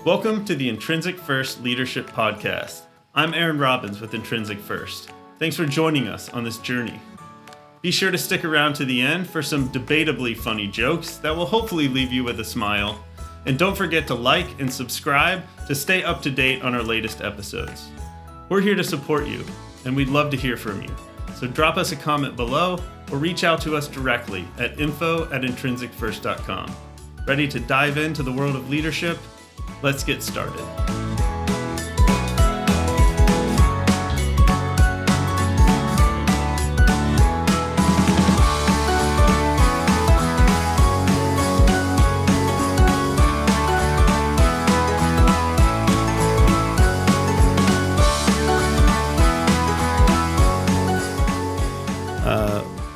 Welcome to the Intrinsic First Leadership Podcast. I'm Aaron Robbins with Intrinsic First. Thanks for joining us on this journey. Be sure to stick around to the end for some debatably funny jokes that will hopefully leave you with a smile. And don't forget to like and subscribe to stay up to date on our latest episodes. We're here to support you, and we'd love to hear from you. So drop us a comment below or reach out to us directly at info@intrinsicfirst.com. Ready to dive into the world of leadership? Let's get started.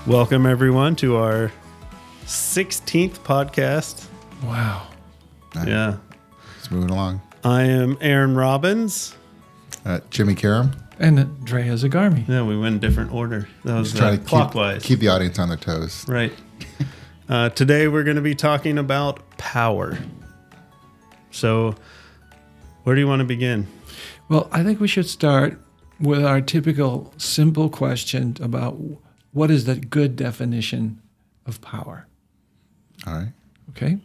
Welcome, everyone, to our 16th podcast. Wow. Yeah. It's moving along. I am Aaron Robbins. Jimmy Karam. And Drea Zagarmi. Yeah, we went in different order. That was Trying to clockwise. keep the audience on their toes. Right. Today we're going to be talking about power. So, where do you want to begin? Well, I think we should start with our typical simple question about what is the good definition of power? All right. Okay.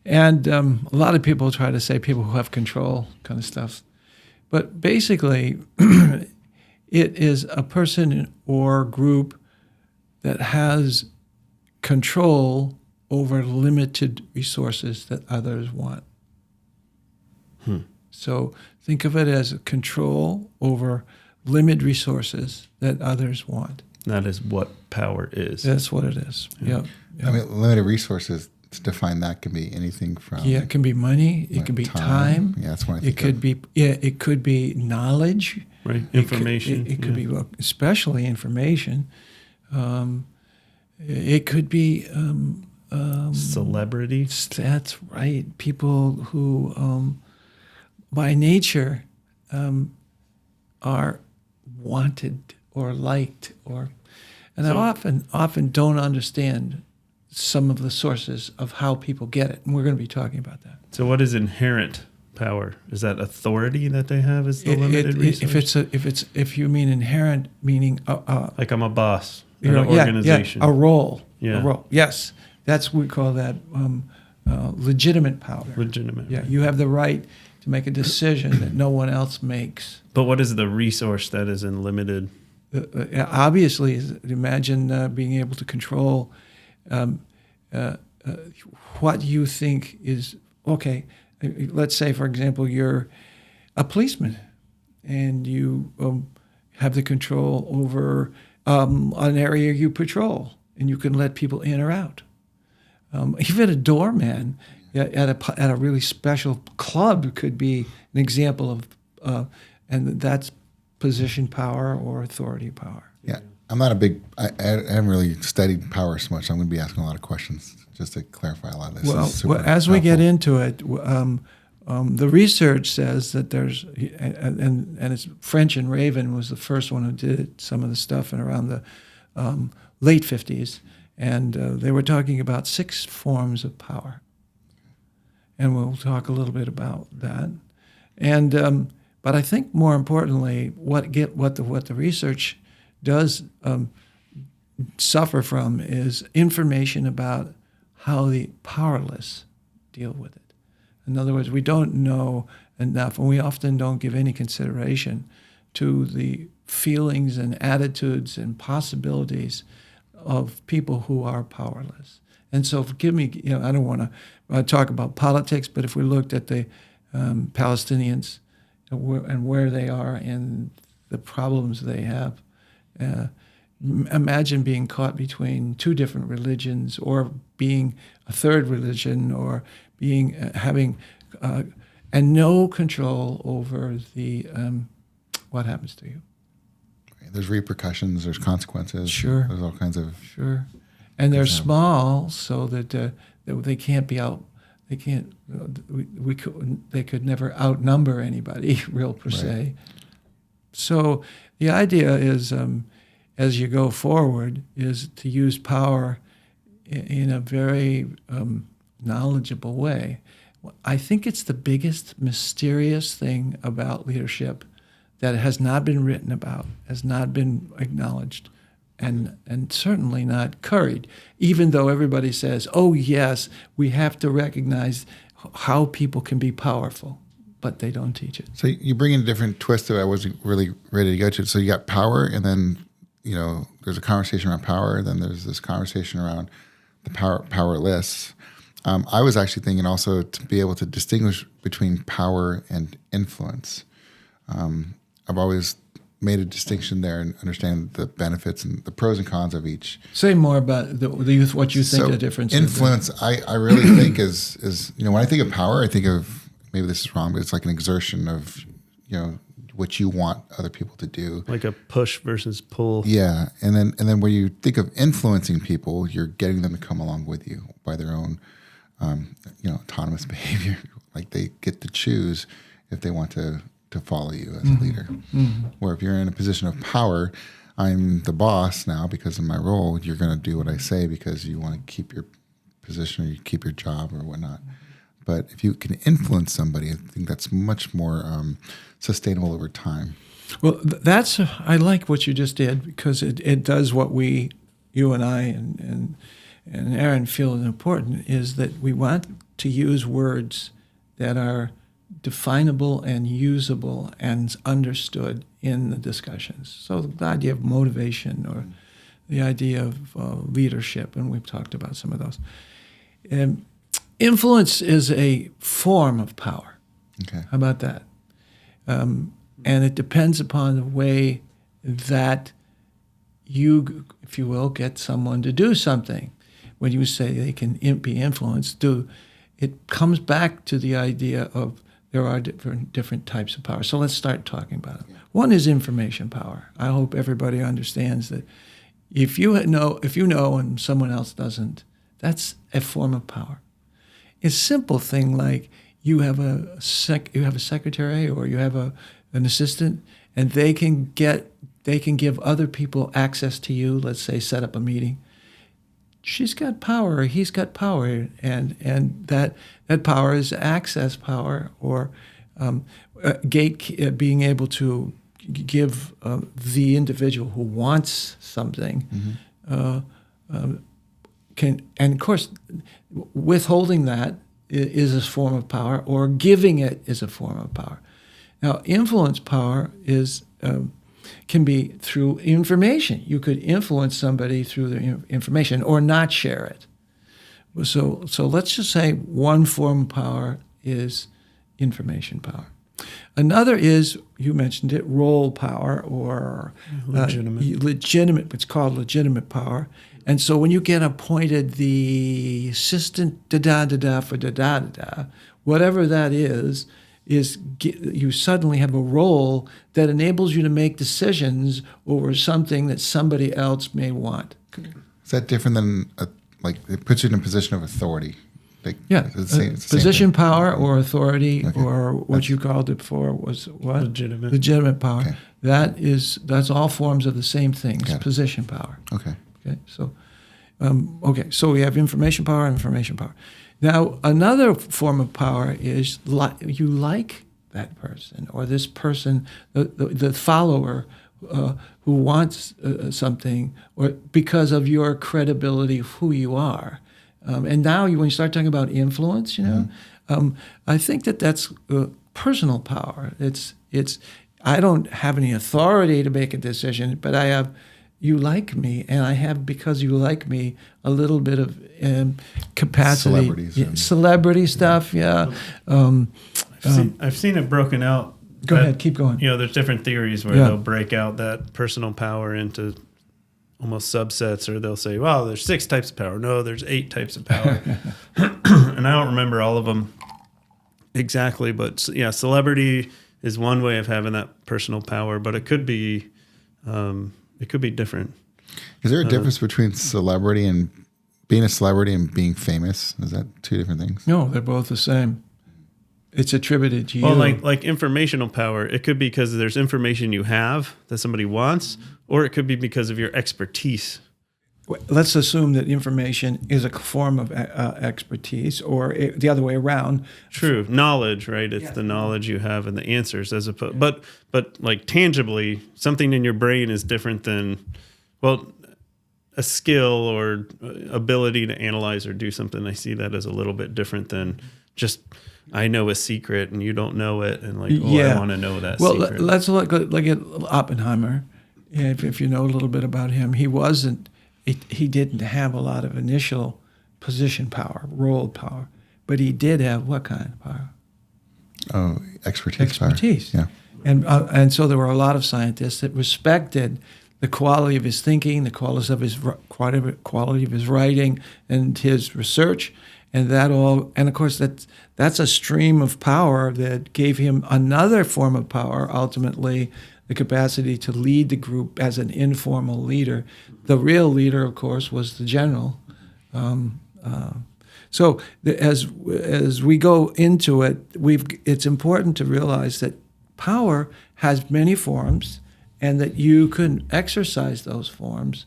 And a lot of people try to say people who have control kind of stuff. But basically, it is a person or group that has control over limited resources that others want. So think of it as control over limited resources that others want. That is what power is. That's what it is. Yeah. I mean, limited resources, to define that can be anything from... Yeah, it can be money. It can be time. Yeah, that's one I It think could of. be. Yeah, it could be knowledge. Right. Information. It could be, well, especially information. It could be Celebrity. That's right. People who, by nature, are wanted or liked, and I often don't understand some of the sources of how people get it, and we're going to be talking about that. So, what is inherent power? Is that authority that they have as the limited resource? If you mean inherent, meaning like I'm a boss in an yeah, organization. a role. Yeah. A role. Yes, that's we call that legitimate power. Legitimate. Yeah, you have the right to make a decision that no one else makes. But what is the resource that is in limited? Obviously, imagine being able to control what you think is okay. Let's say, for example, you're a policeman, and you have the control over an area you patrol, and you can let people in or out. Even a doorman at a really special club could be an example of, and that's position power or authority power. Yeah. I'm not I haven't really studied power so much. So I'm going to be asking a lot of questions just to clarify a lot of this. Well, as we get into it, the research says that there's, and it's French and Raven was the first one who did some of the stuff in around the late 50s, and they were talking about 6 forms of power. And we'll talk a little bit about that. And but I think more importantly, what the research does suffer from is information about how the powerless deal with it. In other words, we don't know enough, and we often don't give any consideration to the feelings and attitudes and possibilities of people who are powerless. And so forgive me, I don't want to talk about politics, but if we looked at the Palestinians and where they are and the problems they have, imagine being caught between 2 different religions, or being a third religion, or being having and no control over the what happens to you. There's repercussions. There's consequences. Sure. There's all kinds of... Sure. And they're small, so that they can't be out. They can't. They could never outnumber anybody, real per se. So the idea is, as you go forward, is to use power in a very knowledgeable way. I think it's the biggest mysterious thing about leadership that has not been written about, has not been acknowledged, and certainly not curried, even though everybody says, oh, yes, we have to recognize how people can be powerful, but they don't teach it. So you bring in a different twist that I wasn't really ready to go to. So you got power, and then, there's a conversation around power, then there's this conversation around the powerless. I was actually thinking also to be able to distinguish between power and influence. I've always made a distinction there and understand the benefits and the pros and cons of each. Say more about what you think the difference influence, is. Influence, I really think is when I think of power, I think of, maybe this is wrong, but it's like an exertion of, what you want other people to do. Like a push versus pull. Yeah. And then when you think of influencing people, you're getting them to come along with you by their own autonomous behavior. Like they get to choose if they want to follow you as a leader. Mm-hmm. Where if you're in a position of power, I'm the boss now because of my role, you're going to do what I say because you want to keep your position or you keep your job or whatnot. But if you can influence somebody, I think that's much more sustainable over time. Well, I like what you just did because it does what you and I and Aaron feel is important, is that we want to use words that are definable and usable and understood in the discussions. So the idea of motivation or the idea of leadership, and we've talked about some of those. Influence is a form of power. Okay. How about that? And it depends upon the way that you, if you will, get someone to do something. When you say they can be influenced, it comes back to the idea of there are different types of power. So let's start talking about it. One is information power. I hope everybody understands that if you know and someone else doesn't, that's a form of power. It's a simple thing like you have a secretary or you have an assistant, and they can give other people access to you. Let's say set up a meeting. She's got power, or he's got power, and that power is access power or being able to give the individual who wants something and of course, withholding that is a form of power, or giving it is a form of power. Now, influence power can be through information. You could influence somebody through the information or not share it. So let's just say one form of power is information power. Another is, you mentioned it, role power or legitimate. It's called legitimate power. And so when you get appointed the assistant for whatever that is you suddenly have a role that enables you to make decisions over something that somebody else may want. Is that different than it puts you in a position of authority? Position power or authority, or what you called it before was what? Legitimate power. Okay. That's all forms of the same things. Position power. Okay. So we have information power. Now, another form of power is you like that person, or this person, the follower who wants something, or because of your credibility of who you are. And now when you start talking about influence, I think that's personal power. It's I don't have any authority to make a decision, but I have. You like me, and I have, because you like me, a little bit of capacity. Celebrity stuff, yeah. I've seen it broken out. Go ahead, keep going. There's different theories where they'll break out that personal power into almost subsets, or they'll say, well, there's 6 types of power. No, there's 8 types of power. And I don't remember all of them exactly, but yeah, celebrity is one way of having that personal power, but it could be different. Is there a difference between celebrity and being a celebrity and being famous? Is that 2 different things? No, they're both the same. It's attributed to you. Well, like informational power, it could be because there's information you have that somebody wants, or it could be because of your expertise. let's assume that information is a form of expertise, or the other way around. True. Knowledge, right? It's the knowledge you have and the answers as opposed, but like tangibly, something in your brain is different than, well, a skill or ability to analyze or do something. I see that as a little bit different than just, I know a secret and you don't know it. And like, I want to know that secret. Well, let's look at Oppenheimer. If you know a little bit about him, he didn't have a lot of initial position power, role power, but he did have what kind of power? Oh, expertise. Expertise. Power. Yeah. And so there were a lot of scientists that respected the quality of his thinking, the quality of his writing, and his research, and that all. And of course, that's a stream of power that gave him another form of power. Ultimately, the capacity to lead the group as an informal leader. The real leader, of course, was the general. So as we go into it, it's important to realize that power has many forms, and that you can exercise those forms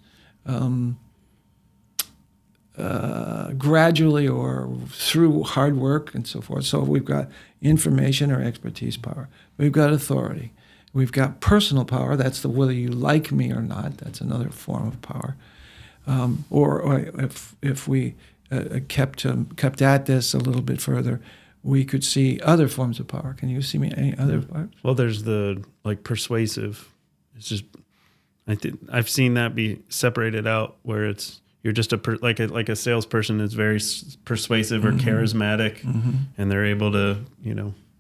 gradually or through hard work and so forth. So we've got information or expertise power. We've got authority. We've got personal power. That's the whether you like me or not. That's another form of power. Or if we kept at this a little bit further, we could see other forms of power. Can you see me any other parts? Well, there's the like persuasive. It's just, I think I've seen that be separated out where it's you're just like a salesperson is very persuasive or charismatic, and they're able to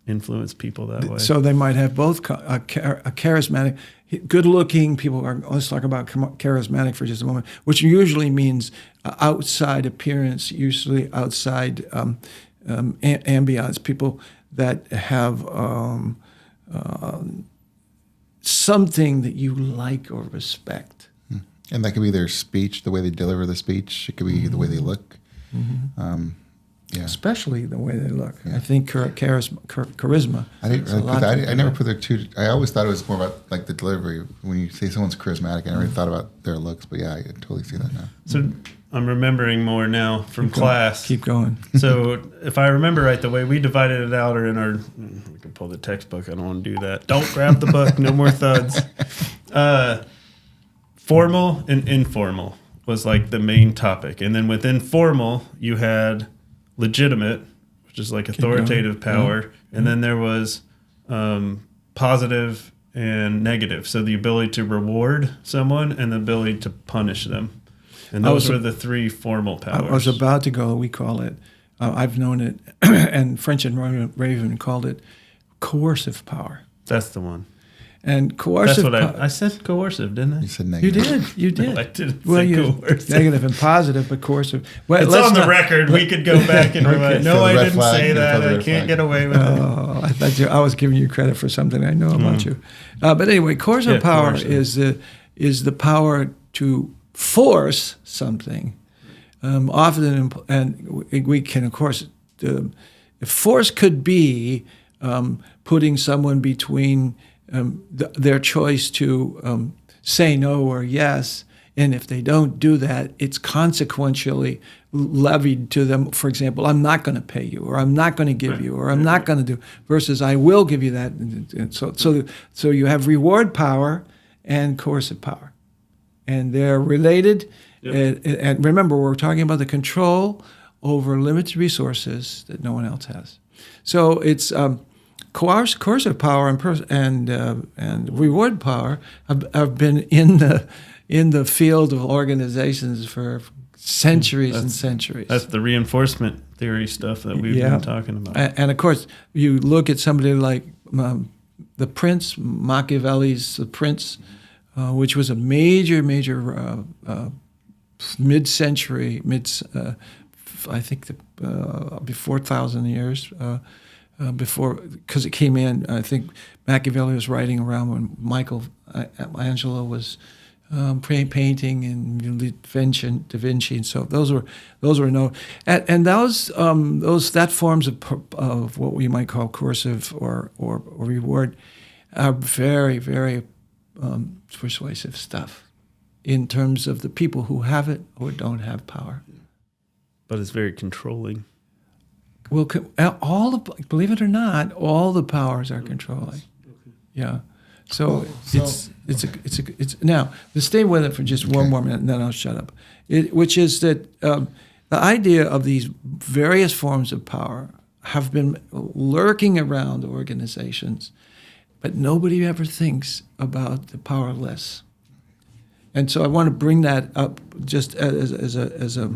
influence people that way. So they might have both a charismatic, good-looking people. Let's talk about charismatic for just a moment, which usually means outside appearance, usually outside ambiance. People that have something that you like or respect. And that could be their speech, the way they deliver the speech. It could be the way they look. Especially the way they look. Yeah. I think charisma. I didn't really put that. I never put their two. I always thought it was more about like the delivery. When you say someone's charismatic, I never thought about their looks. But yeah, I totally see that now. So I'm remembering more now from class. Keep going. So if I remember right, the way we divided it out, or in our, we can pull the textbook. I don't want to do that. Don't grab the book. No more thuds. Formal and informal was like the main topic. And then within formal, you had legitimate, which is like authoritative power. And then there was positive and negative. So the ability to reward someone and the ability to punish them. And those were the three formal powers. I was about to go, we call it, I've known it, and French and Raven called it coercive power. That's the one. And coercive. That's what I said. Coercive, didn't I? You said negative. You did. No, I didn't say coercive. Negative and positive, but coercive. Well, it's on the record. We could go back and rewind. No, I didn't say that. I can't get away with it. I thought I was giving you credit for something I know about you. But anyway, coercive power is the power to force something. Often, and we can, of course, force could be putting someone between their choice to say no or yes, and if they don't do that, it's consequentially levied to them. For example, I'm not going to pay you, or I'm not going to give you, or I'm not going to do, versus I will give you that. And so you have reward power and coercive power, and they're related. Yep. And remember, we're talking about the control over limited resources that no one else has. So it's coercive power and reward power have been in the field of organizations for centuries and centuries. That's the reinforcement theory stuff that we've been talking about. And of course, you look at somebody like the Prince, Machiavelli's The Prince, which was a major mid-century, I think before 1,000 years. Before, because it came in, I think Machiavelli was writing around when Michelangelo was painting, and Da Vinci, and so those were known, and that forms of what we might call coercive or reward are very, very persuasive stuff. in terms of the people who have it or don't have power. But it's very controlling. Well, believe it or not, all the powers are controlling. Yeah. So it's now, let's stay with it for just one more minute, and then I'll shut up. Which is that the idea of these various forms of power have been lurking around organizations, but nobody ever thinks about the powerless. And so I want to bring that up just as a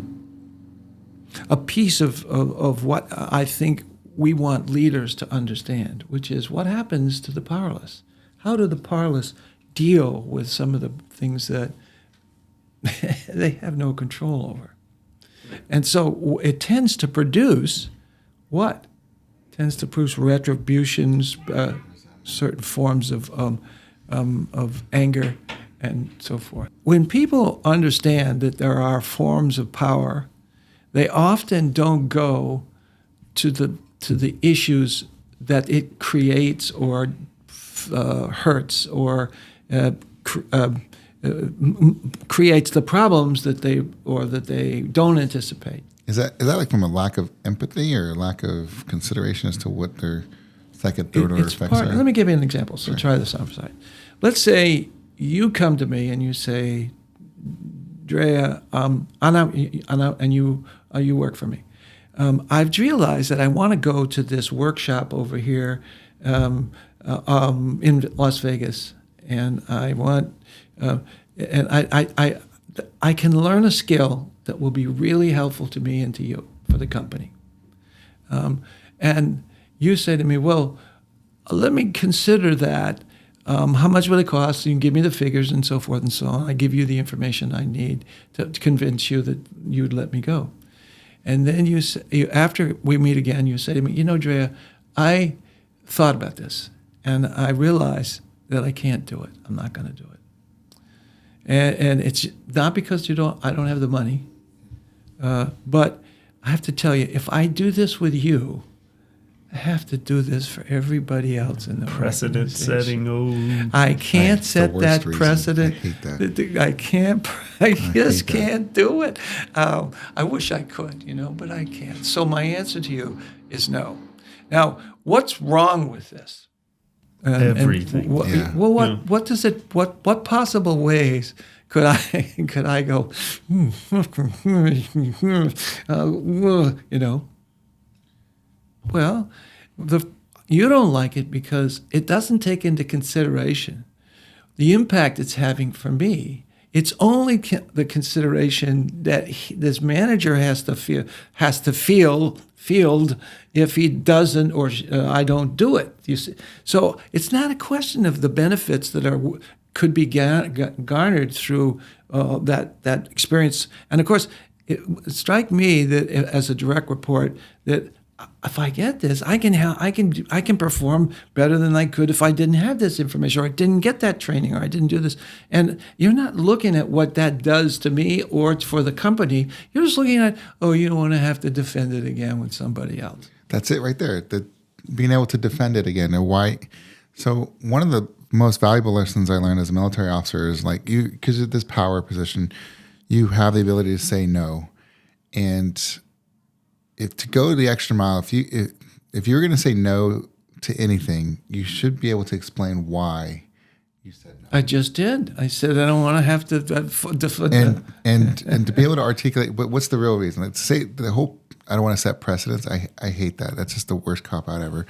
piece of what I think we want leaders to understand, which is what happens to the powerless. How do the powerless deal with some of the things that they have no control over? And so it tends to produce what? It tends to produce retributions, certain forms of anger, and so forth. When people understand that there are forms of power, they often don't go to the issues that it creates or hurts or creates the problems that they don't anticipate. Is that like from a lack of empathy or a lack of consideration as to what their second, third order effects are? Let me give you an example. So try this on side. Let's say you come to me and you say, Drea, and you work for me. I've realized that I want to go to this workshop over here in Las Vegas, and I want, and I can learn a skill that will be really helpful to me and to you for the company. And you say to me, well, let me consider that. How much will it cost? You can give me the figures and so forth and so on. I give you the information I need to convince you that you'd let me go. And then you after we meet again, you say to me, Drea, I thought about this, and I realized that I can't do it. I'm not going to do it. And it's not because I don't have the money, but I have to tell you, if I do this with you, I have to do this for everybody else in the precedent setting. Oh, I can't set that precedent. I hate that. I can't. I just can't do it. I wish I could, but I can't. So my answer to you is no. Now, what's wrong with this? Everything. What does it? What possible ways could I go? Well, you don't like it because it doesn't take into consideration the impact it's having for me. It's only the consideration that this manager has to field if he doesn't or I don't do it. You see, so it's not a question of the benefits that could be garnered through that experience. And of course, it strike me that as a direct report that if I get this, I can perform better than I could if I didn't have this information, or I didn't get that training, or I didn't do this. And you're not looking at what that does to me or for the company. You're just looking at, you don't want to have to defend it again with somebody else. That's it right there. Being able to defend it again. And why? So one of the most valuable lessons I learned as a military officer is because of this power position, you have the ability to say no, and to go the extra mile, if you're going to say no to anything, you should be able to explain why you said no. I just did. I said I don't want to have to and to be able to articulate what's the real reason. Let's say the whole I don't want to set precedents. I hate that. That's just the worst cop out ever.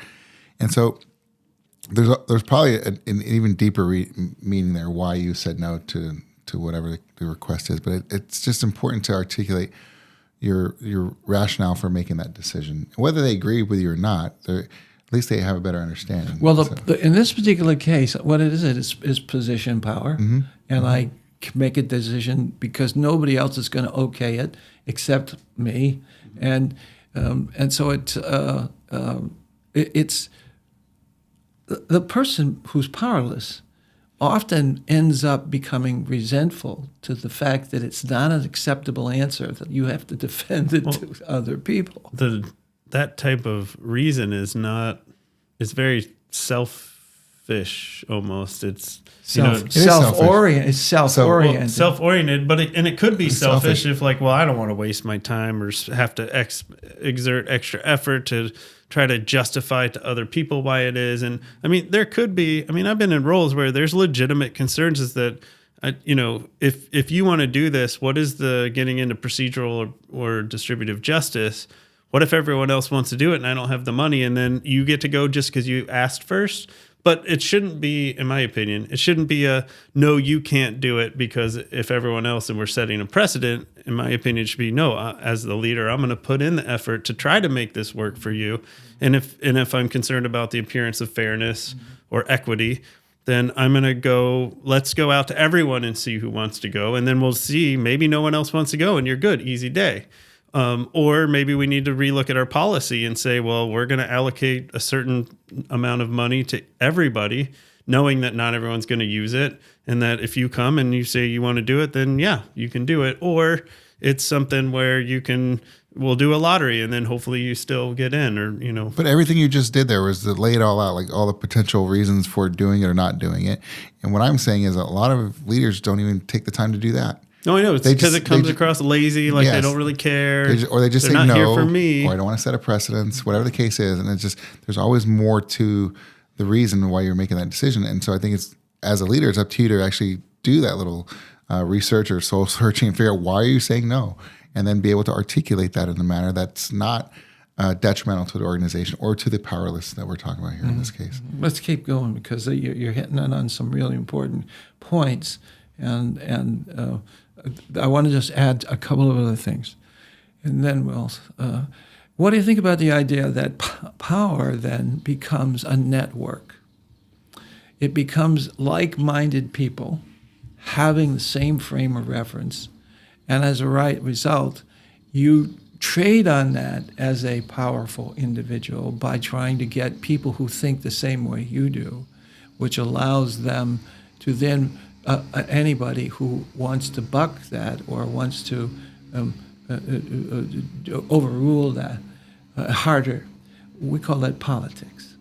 And so there's probably an even deeper meaning there why you said no to whatever the request is. But it's just important to articulate your rationale for making that decision. Whether they agree with you or not, at least they have a better understanding. Well, in this particular case, what it is position power, and I make a decision because nobody else is going to okay it except me, and so it's the person who's powerless often ends up becoming resentful to the fact that it's not an acceptable answer, that you have to defend it to other people. That type of reason is very selfish selfish almost. It's self-oriented. It's self-oriented. Self-oriented, but it could be selfish if like, well, I don't want to waste my time or have to exert extra effort to try to justify to other people why it is. And I mean, there could be, I mean, I've been in roles where there's legitimate concerns is that, if you want to do this, what is the getting into procedural or distributive justice? What if everyone else wants to do it and I don't have the money and then you get to go just because you asked first? But it shouldn't be, in my opinion, it shouldn't be a, no, you can't do it because if everyone else and we're setting a precedent, in my opinion, it should be, no, as the leader, I'm going to put in the effort to try to make this work for you. And if I'm concerned about the appearance of fairness or equity, then I'm going to go, let's go out to everyone and see who wants to go. And then we'll see, maybe no one else wants to go and you're good, easy day. Or maybe we need to relook at our policy and say, well, we're going to allocate a certain amount of money to everybody, knowing that not everyone's going to use it. And that if you come and you say you want to do it, then yeah, you can do it. Or it's something where we'll do a lottery and then hopefully you still get in or. But everything you just did there was to lay it all out, like all the potential reasons for doing it or not doing it. And what I'm saying is a lot of leaders don't even take the time to do that. No, I know. It's because it comes across lazy, like they don't really care. Or they just They're say not no, here for me. or I don't want to set a precedence, whatever the case is. And it's just, there's always more to the reason why you're making that decision. And so I think as a leader, it's up to you to actually do that little research or soul searching and figure out why are you saying no? And then be able to articulate that in a manner that's not detrimental to the organization or to the powerless that we're talking about here in this case. Let's keep going because you're hitting on some really important points. And I want to just add a couple of other things. And then what do you think about the idea that power then becomes a network? It becomes like-minded people having the same frame of reference. And as a result, you trade on that as a powerful individual by trying to get people who think the same way you do, which allows them to then anybody who wants to buck that or wants to overrule that harder. We call that politics.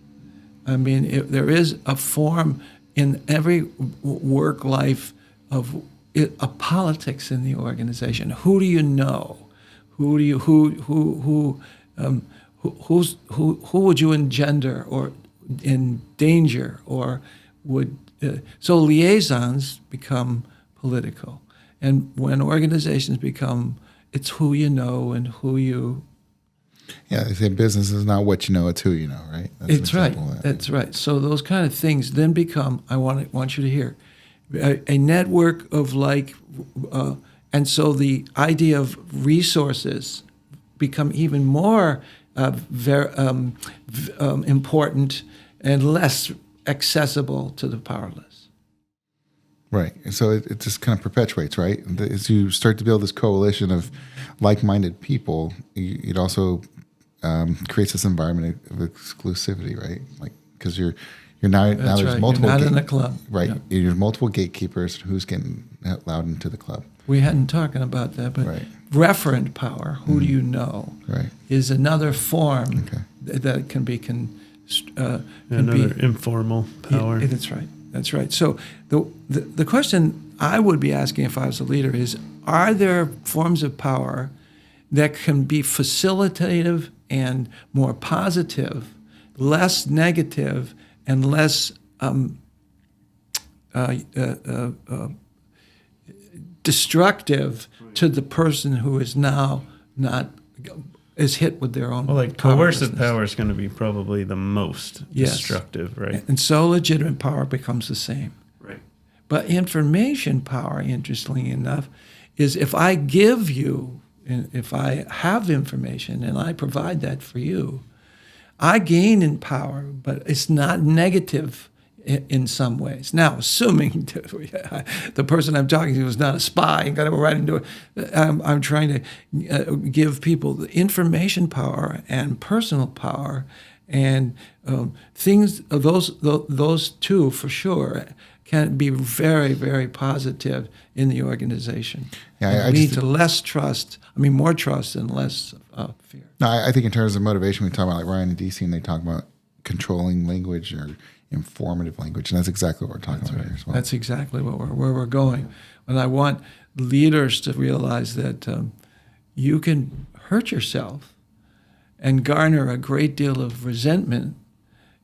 I mean, there is a form in every work life of a politics in the organization. Who do you know? Who would you engender or endanger or would? So liaisons become political, and when organizations become, it's who you know and who you. Yeah, they say business is not what you know, it's who you know, right? That's right. That's right. So those kind of things then become. I want you to hear, a network of and so the idea of resources become even more important and less accessible to the powerless. Right. And so it just kind of perpetuates, right? As you start to build this coalition of like-minded people, it also creates this environment of exclusivity, right? Like, because you're now there's right. multiple. You're not in a club, right? Yeah. There's multiple gatekeepers. Who's getting allowed into the club? We hadn't talking about that, but right. Referent power. Who do you know? Right. Is another form that can be informal power. Yeah, that's right. That's right. So the question I would be asking if I was a leader is: are there forms of power that can be facilitative and more positive, less negative, and less destructive to the person who is now is hit with their own. Well, like coercive power is going to be probably the most destructive, right? And so legitimate power becomes the same. Right. But information power, interestingly enough, is if I give you, if I have information and I provide that for you, I gain in power, but it's not negative in some ways. Now, assuming the person I'm talking to is not a spy and got to go right into it, I'm trying to give people the information power and personal power, and things. Those two for sure can be very, very positive in the organization. Yeah, I lead to less trust. I mean, more trust and less fear. No, I think in terms of motivation, we talk about like Ryan and DC, and they talk about controlling language or informative language. And that's exactly what we're talking about here as well. That's exactly where we're going. And I want leaders to realize that you can hurt yourself and garner a great deal of resentment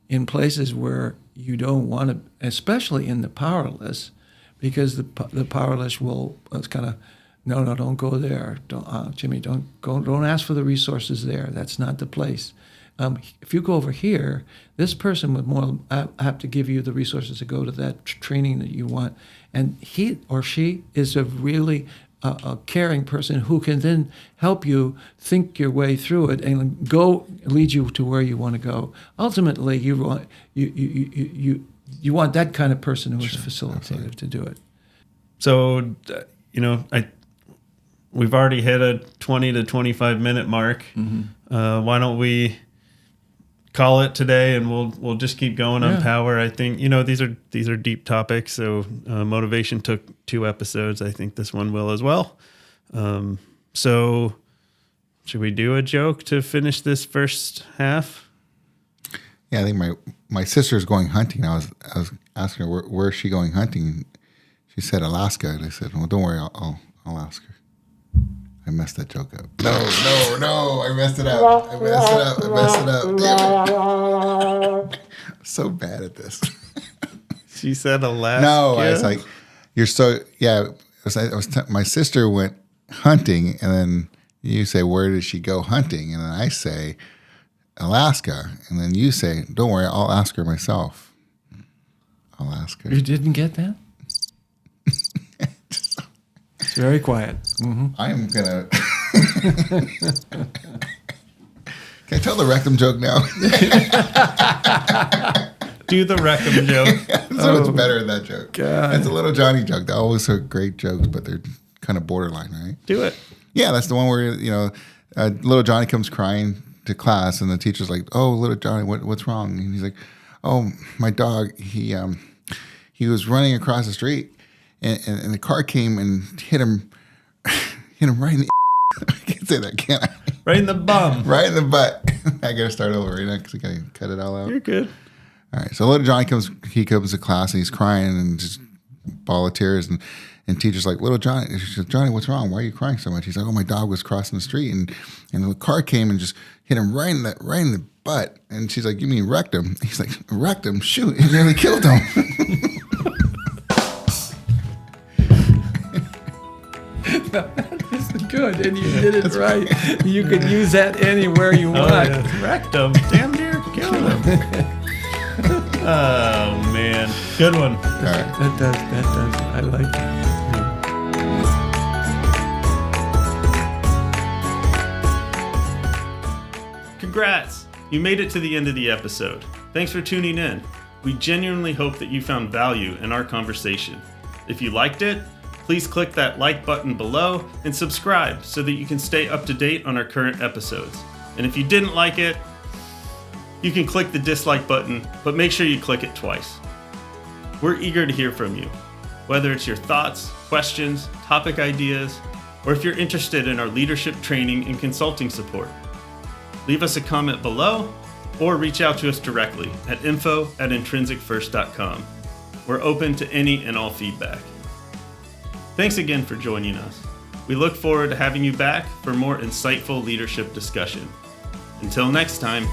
in places where you don't want to, especially in the powerless, because the powerless will kind of, no, don't go there. Jimmy, don't ask for the resources there. That's not the place. If you go over here, this person would more have to give you the resources to go to that training that you want. And he or she is a really a caring person who can then help you think your way through it and lead you to where you want to go. Ultimately, you want that kind of person who is facilitative to do it. So, we've already hit a 20 to 25 minute mark. Mm-hmm. Why don't we call it today, and we'll just keep going on power. I think these are deep topics. So motivation took 2 episodes. I think this one will as well. So should we do a joke to finish this first half? Yeah, I think my sister's going hunting. I was asking her where is she going hunting. She said Alaska, and I said, well, don't worry, I'll ask her. I messed that joke up. No, I messed it up. Damn it. I'm so bad at this. She said Alaska. No, I was like, you're so, yeah. My sister went hunting, and then you say, where did she go hunting? And then I say, Alaska. And then you say, don't worry, I'll ask her myself. I'll ask her. You didn't get that? Very quiet. Mm-hmm. I'm gonna. Can I tell the rectum joke now? Do the rectum joke. So much better than that joke. God. It's a Little Johnny joke. They always are great jokes, but they're kind of borderline, right? Do it. Yeah, that's the one where Little Johnny comes crying to class, and the teacher's like, "Oh, Little Johnny, what's wrong?" And he's like, "Oh, my dog. He was running across the street." And the car came and hit him right in the I can't say that, can I? Right in the bum. Right in the butt. I got to start over right now because I got to cut it all out. You're good. All right. So little Johnny comes to class and he's crying and just ball of tears. And teacher's like, little Johnny, she says, Johnny, what's wrong? Why are you crying so much? He's like, oh, my dog was crossing the street and the car came and just hit him right in the butt. And she's like, you mean wrecked him? He's like, wrecked him? Shoot, it nearly killed him. That is good, and you did it right. You could use that anywhere you want. Yeah. Wrecked him. Damn near killed him. Oh, man. Good one. All right. That does. I like it. Congrats. You made it to the end of the episode. Thanks for tuning in. We genuinely hope that you found value in our conversation. If you liked it, please click that like button below and subscribe so that you can stay up to date on our current episodes. And if you didn't like it, you can click the dislike button, but make sure you click it twice. We're eager to hear from you, whether it's your thoughts, questions, topic ideas, or if you're interested in our leadership training and consulting support. Leave us a comment below or reach out to us directly at info@intrinsicfirst.com. We're open to any and all feedback. Thanks again for joining us. We look forward to having you back for more insightful leadership discussion. Until next time.